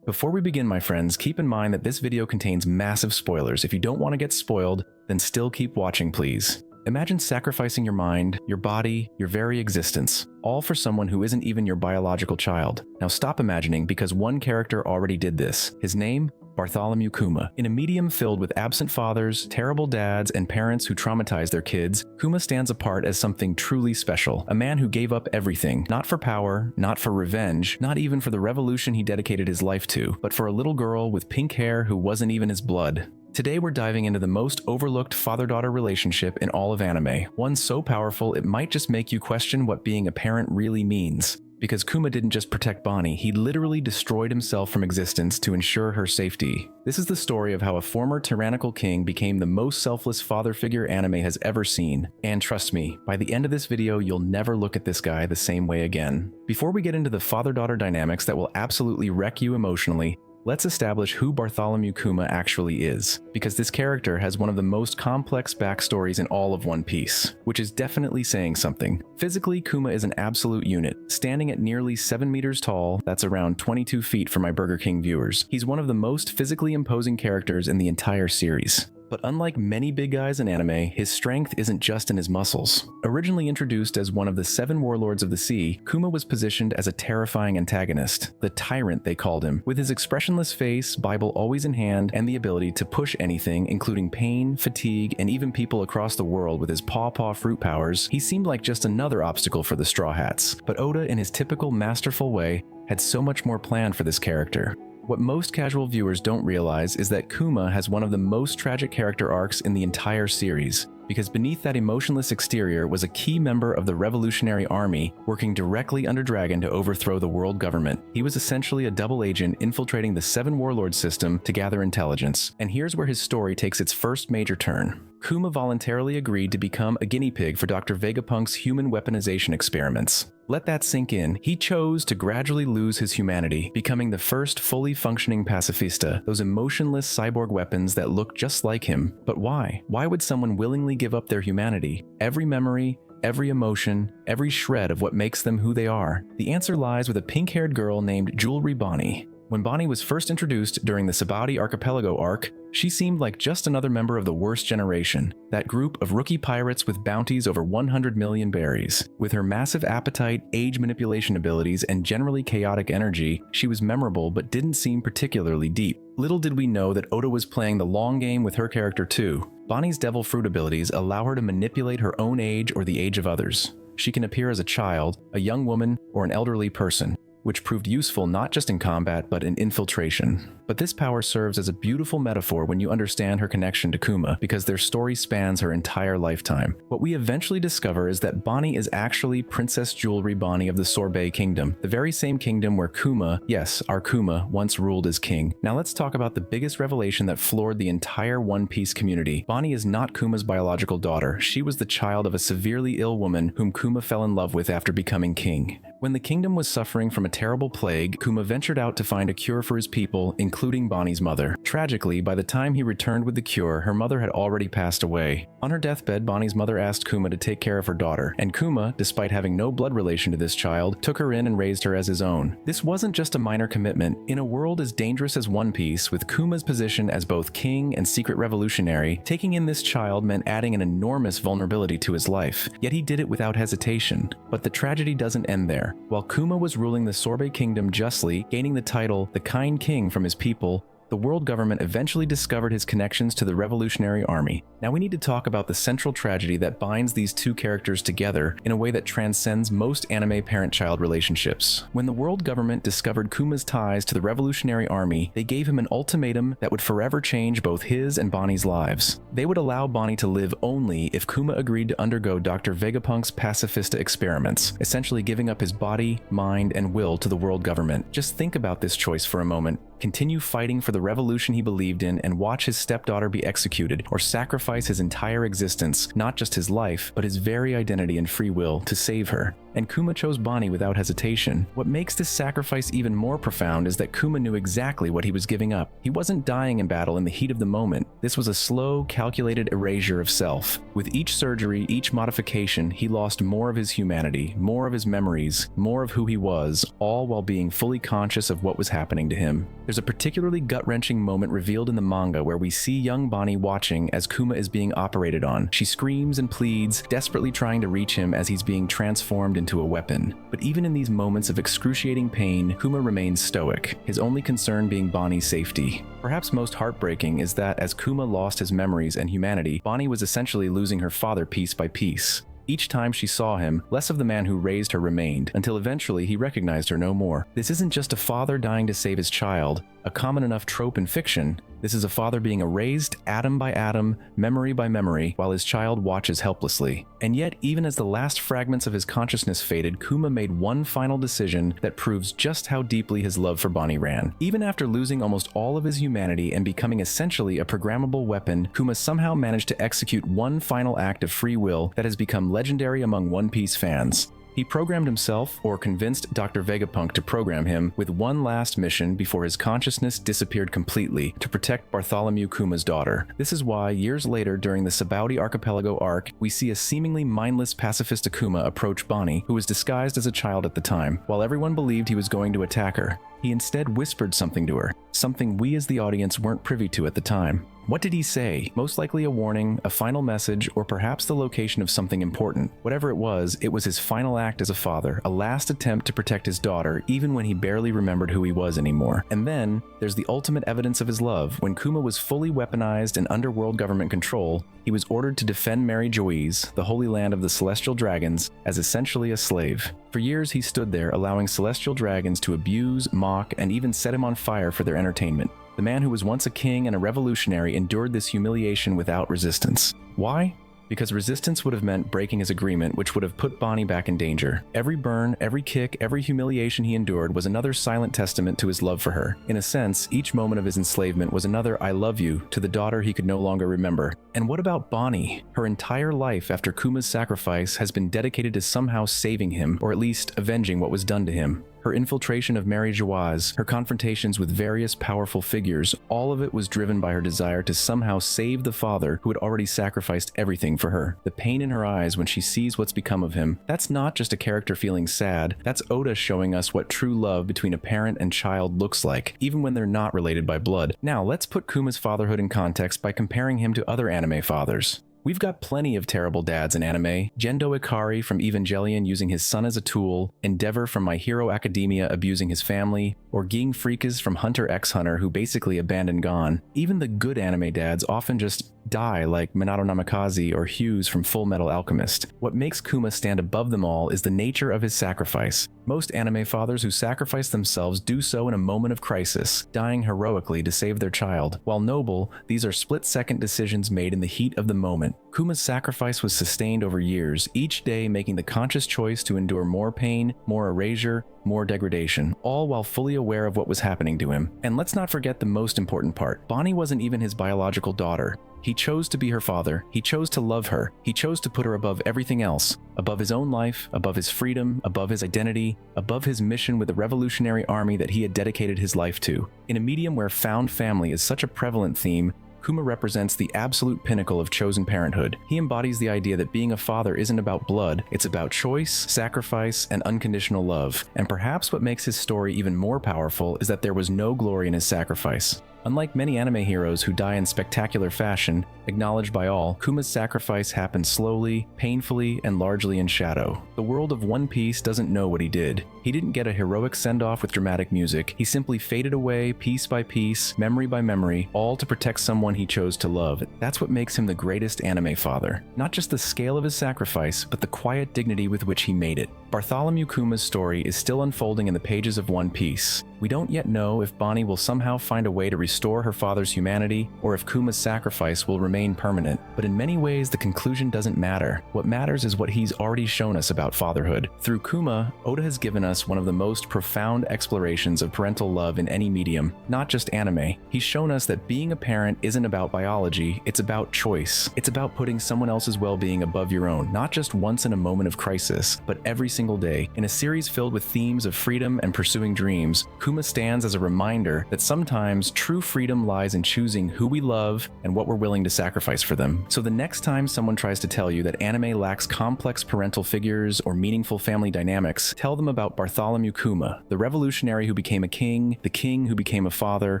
Before we begin, my friends, keep in mind that this video contains massive spoilers. If you don't want to get spoiled, then still keep watching, please. Imagine sacrificing your mind, your body, your very existence, all for someone who isn't even your biological child. Now stop imagining, because one character already did this. His name? Bartholomew Kuma. In a medium filled with absent fathers, terrible dads, and parents who traumatize their kids, Kuma stands apart as something truly special. A man who gave up everything, not for power, not for revenge, not even for the revolution he dedicated his life to, but for a little girl with pink hair who wasn't even his blood. Today we're diving into the most overlooked father-daughter relationship in all of anime, one so powerful it might just make you question what being a parent really means. Because Kuma didn't just protect Bonney, he literally destroyed himself from existence to ensure her safety. This is the story of how a former tyrannical king became the most selfless father figure anime has ever seen. And trust me, by the end of this video, you'll never look at this guy the same way again. Before we get into the father-daughter dynamics that will absolutely wreck you emotionally, let's establish who Bartholomew Kuma actually is, because this character has one of the most complex backstories in all of One Piece, which is definitely saying something. Physically, Kuma is an absolute unit, standing at nearly 7 meters tall, that's around 22 feet for my Burger King viewers. He's one of the most physically imposing characters in the entire series. But unlike many big guys in anime, his strength isn't just in his muscles. Originally introduced as one of the 7 warlords of the sea, Kuma was positioned as a terrifying antagonist, the tyrant they called him. With his expressionless face, Bible always in hand, and the ability to push anything, including pain, fatigue, and even people across the world with his paw fruit powers, he seemed like just another obstacle for the Straw Hats. But Oda, in his typical masterful way, had so much more planned for this character. What most casual viewers don't realize is that Kuma has one of the most tragic character arcs in the entire series, because beneath that emotionless exterior was a key member of the Revolutionary Army working directly under Dragon to overthrow the world government. He was essentially a double agent infiltrating the 7 warlord system to gather intelligence. And here's where his story takes its first major turn. Kuma voluntarily agreed to become a guinea pig for Dr. Vegapunk's human weaponization experiments. Let that sink in. He chose to gradually lose his humanity, becoming the first fully functioning pacifista, those emotionless cyborg weapons that look just like him. But why? Why would someone willingly give up their humanity? Every memory, every emotion, every shred of what makes them who they are? The answer lies with a pink-haired girl named Jewelry Bonney. When Bonney was first introduced during the Sabaody Archipelago arc, she seemed like just another member of the worst generation, that group of rookie pirates with bounties over 100 million berries. With her massive appetite, age manipulation abilities, and generally chaotic energy, she was memorable but didn't seem particularly deep. Little did we know that Oda was playing the long game with her character too. Bonney's devil fruit abilities allow her to manipulate her own age or the age of others. She can appear as a child, a young woman, or an elderly person, which proved useful not just in combat but in infiltration. But this power serves as a beautiful metaphor when you understand her connection to Kuma, because their story spans her entire lifetime. What we eventually discover is that Bonney is actually Princess Jewelry Bonney of the Sorbet Kingdom, the very same kingdom where Kuma, yes, our Kuma, once ruled as king. Now let's talk about the biggest revelation that floored the entire One Piece community. Bonney is not Kuma's biological daughter. She was the child of a severely ill woman whom Kuma fell in love with after becoming king. When the kingdom was suffering from a terrible plague, Kuma ventured out to find a cure for his people, including Bonnie's mother. Tragically, by the time he returned with the cure, her mother had already passed away. On her deathbed, Bonnie's mother asked Kuma to take care of her daughter, and Kuma, despite having no blood relation to this child, took her in and raised her as his own. This wasn't just a minor commitment. In a world as dangerous as One Piece, with Kuma's position as both king and secret revolutionary, taking in this child meant adding an enormous vulnerability to his life. Yet he did it without hesitation. But the tragedy doesn't end there. While Kuma was ruling the Sorbet Kingdom justly, gaining the title the Kind King from his people, the world government eventually discovered his connections to the Revolutionary Army. Now we need to talk about the central tragedy that binds these two characters together in a way that transcends most anime parent-child relationships. When the world government discovered Kuma's ties to the Revolutionary Army, they gave him an ultimatum that would forever change both his and Bonnie's lives. They would allow Bonney to live only if Kuma agreed to undergo Dr. Vegapunk's pacifista experiments, essentially giving up his body, mind, and will to the world government. Just think about this choice for a moment. Continue fighting for the revolution he believed in and watch his stepdaughter be executed, or sacrifice his entire existence, not just his life, but his very identity and free will, to save her. and Kuma chose Bonney without hesitation. What makes this sacrifice even more profound is that Kuma knew exactly what he was giving up. He wasn't dying in battle in the heat of the moment. This was a slow, calculated erasure of self. With each surgery, each modification, he lost more of his humanity, more of his memories, more of who he was, all while being fully conscious of what was happening to him. There's a particularly gut-wrenching moment revealed in the manga where we see young Bonney watching as Kuma is being operated on. She screams and pleads, desperately trying to reach him as he's being transformed into a weapon. But even in these moments of excruciating pain, Kuma remains stoic, his only concern being Bonnie's safety. Perhaps most heartbreaking is that as Kuma lost his memories and humanity, Bonney was essentially losing her father piece by piece. Each time she saw him, less of the man who raised her remained, until eventually he recognized her no more. This isn't just a father dying to save his child, a common enough trope in fiction. This is a father being erased atom by atom, memory by memory, while his child watches helplessly. And yet, even as the last fragments of his consciousness faded, Kuma made one final decision that proves just how deeply his love for Bonney ran. Even after losing almost all of his humanity and becoming essentially a programmable weapon, Kuma somehow managed to execute one final act of free will that has become legendary among One Piece fans. He programmed himself, or convinced Dr. Vegapunk to program him, with one last mission before his consciousness disappeared completely, to protect Bartholomew Kuma's daughter. This is why, years later during the Sabaody Archipelago arc, we see a seemingly mindless pacifist Akuma approach Bonney, who was disguised as a child at the time. While everyone believed he was going to attack her, he instead whispered something to her, something we as the audience weren't privy to at the time. What did he say? Most likely a warning, a final message, or perhaps the location of something important. Whatever it was his final act as a father, a last attempt to protect his daughter, even when he barely remembered who he was anymore. And then, there's the ultimate evidence of his love. When Kuma was fully weaponized and under world government control, he was ordered to defend Mary Joise, the holy land of the celestial dragons, as essentially a slave. For years he stood there, allowing celestial dragons to abuse, mock, and even set him on fire for their entertainment. The man who was once a king and a revolutionary endured this humiliation without resistance. Why? Because resistance would have meant breaking his agreement, which would have put Bonney back in danger. Every burn, every kick, every humiliation he endured was another silent testament to his love for her. In a sense, each moment of his enslavement was another "I love you" to the daughter he could no longer remember. And what about Bonney? Her entire life after Kuma's sacrifice has been dedicated to somehow saving him, or at least avenging what was done to him. Her infiltration of Mary Joise, her confrontations with various powerful figures, all of it was driven by her desire to somehow save the father who had already sacrificed everything for her. The pain in her eyes when she sees what's become of him, that's not just a character feeling sad, that's Oda showing us what true love between a parent and child looks like, even when they're not related by blood. Now, let's put Kuma's fatherhood in context by comparing him to other anime fathers. We've got plenty of terrible dads in anime. Gendo Ikari from Evangelion using his son as a tool, Endeavor from My Hero Academia abusing his family, or Ging Freekes from Hunter x Hunter who basically abandoned Gon. Even the good anime dads often just die like Minato Namikaze or Hughes from Full Metal Alchemist. What makes Kuma stand above them all is the nature of his sacrifice. Most anime fathers who sacrifice themselves do so in a moment of crisis, dying heroically to save their child. While noble, these are split-second decisions made in the heat of the moment. Kuma's sacrifice was sustained over years, each day making the conscious choice to endure more pain, more erasure, more degradation, all while fully aware of what was happening to him. And let's not forget the most important part. Bonney wasn't even his biological daughter. He chose to be her father, he chose to love her, he chose to put her above everything else, above his own life, above his freedom, above his identity, above his mission with the revolutionary army that he had dedicated his life to. In a medium where found family is such a prevalent theme, Kuma represents the absolute pinnacle of chosen parenthood. He embodies the idea that being a father isn't about blood, it's about choice, sacrifice, and unconditional love. And perhaps what makes his story even more powerful is that there was no glory in his sacrifice. Unlike many anime heroes who die in spectacular fashion, acknowledged by all, Kuma's sacrifice happened slowly, painfully, and largely in shadow. The world of One Piece doesn't know what he did. He didn't get a heroic send-off with dramatic music. He simply faded away piece by piece, memory by memory, all to protect someone he chose to love. That's what makes him the greatest anime father. Not just the scale of his sacrifice, but the quiet dignity with which he made it. Bartholomew Kuma's story is still unfolding in the pages of One Piece. We don't yet know if Bonney will somehow find a way to restore her father's humanity, or if Kuma's sacrifice will remain permanent. But in many ways, the conclusion doesn't matter. What matters is what he's already shown us about fatherhood. Through Kuma, Oda has given us one of the most profound explorations of parental love in any medium, not just anime. He's shown us that being a parent isn't about biology, it's about choice. It's about putting someone else's well-being above your own, not just once in a moment of crisis, but every single day. In a series filled with themes of freedom and pursuing dreams, Kuma stands as a reminder that sometimes true freedom lies in choosing who we love and what we're willing to sacrifice for them. So the next time someone tries to tell you that anime lacks complex parental figures or meaningful family dynamics, tell them about Bartholomew Kuma, the revolutionary who became a king, the king who became a father,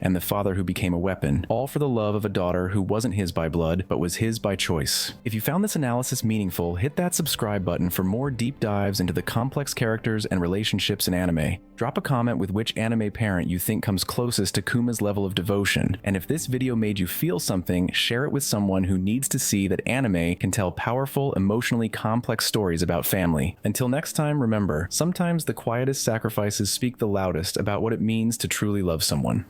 and the father who became a weapon, all for the love of a daughter who wasn't his by blood, but was his by choice. If you found this analysis meaningful, hit that subscribe button for more deep dives into the complex characters and relationships in anime. Drop a comment with which anime parent you think comes closest to Kuma's level of devotion, and if this video made you feel something, share it with someone who needs to see that anime can tell powerful, emotionally complex stories about family. Until next time, remember, sometimes the quietest sacrifices speak the loudest about what it means to truly love someone.